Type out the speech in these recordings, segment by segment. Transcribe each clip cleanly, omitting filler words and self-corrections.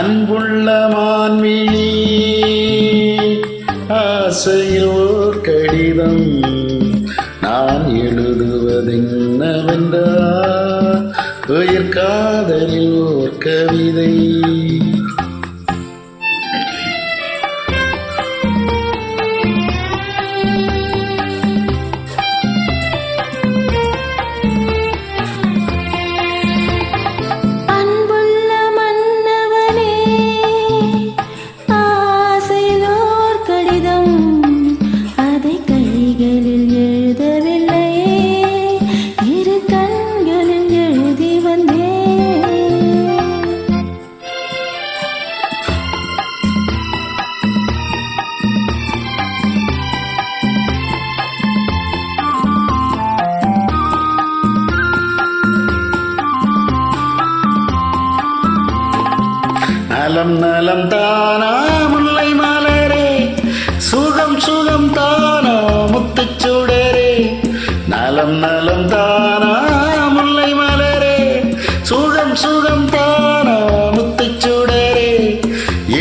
அன்புள்ள மான்விழி ஆசையில் ஓர் கடிதம் நான் எழுதுவதென்னவென்றால் உயிர் காதலில் ஓர் கவிதை. நலம் நலம் தானா முல்லை மலரே, சுகம் சுகம் தானா முத்துச்சுடரே. நலம் நலம் தானா முல்லை மலரே, சுகம் சுகம் தானா முத்துச்சுடரே.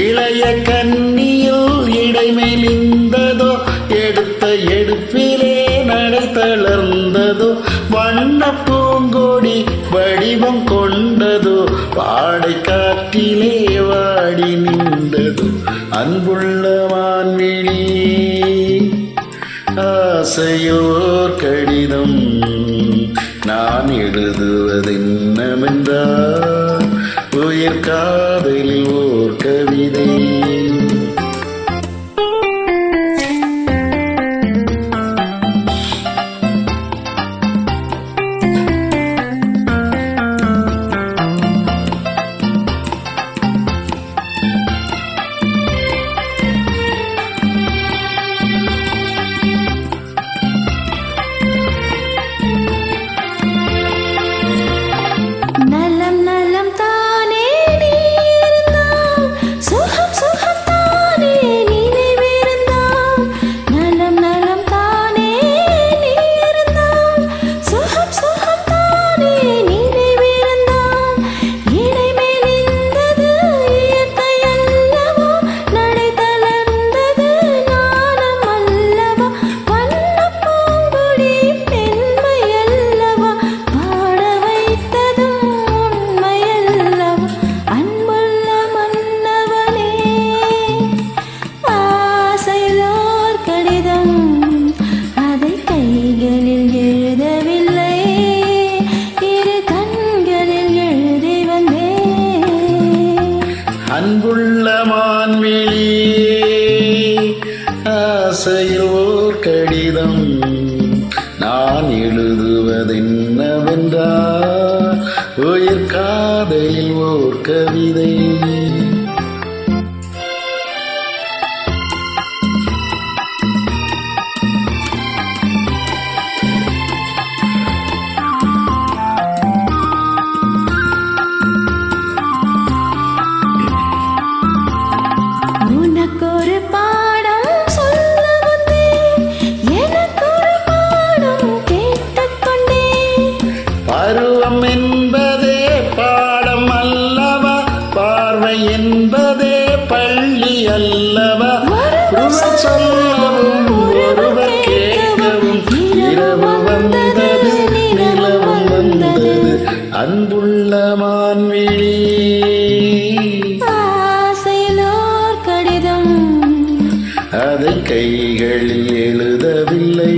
இளைய கண்ணியில் இடைமெலிந்ததோ, எடுத்த எடுப்பிலே நடை தளர்ந்ததோ. வண்ண பூங்கொடி வடிவம் கொண்டதோ, வாடை காற்றிலே வாடி நின்றதோ. அன்புள்ள மான்விழி ஆசையோர் கடிதம் நான் எழுதுவதென்னவென்றால் உயிர் காதலில் ஓர் கவிதை. அன்புள்ள மான்விழி ஆசையில் ஓர் கடிதம் நான் எழுதுவதென்னவென்றால் உயிர் காதலில் ஓர் கவிதை. பருவம் என்பதே பாடம் அல்லவா, பார்வை என்பதே பள்ளி அல்லவா. ஒருவர் சொல்லவும் ஒருவர் கேட்கவும் இரவு வந்தது நிலவும் வந்தது. அன்புள்ள மான்விழி ஆசையிலோர் கடிதம் அதை கைகளில் எழுதவில்லை.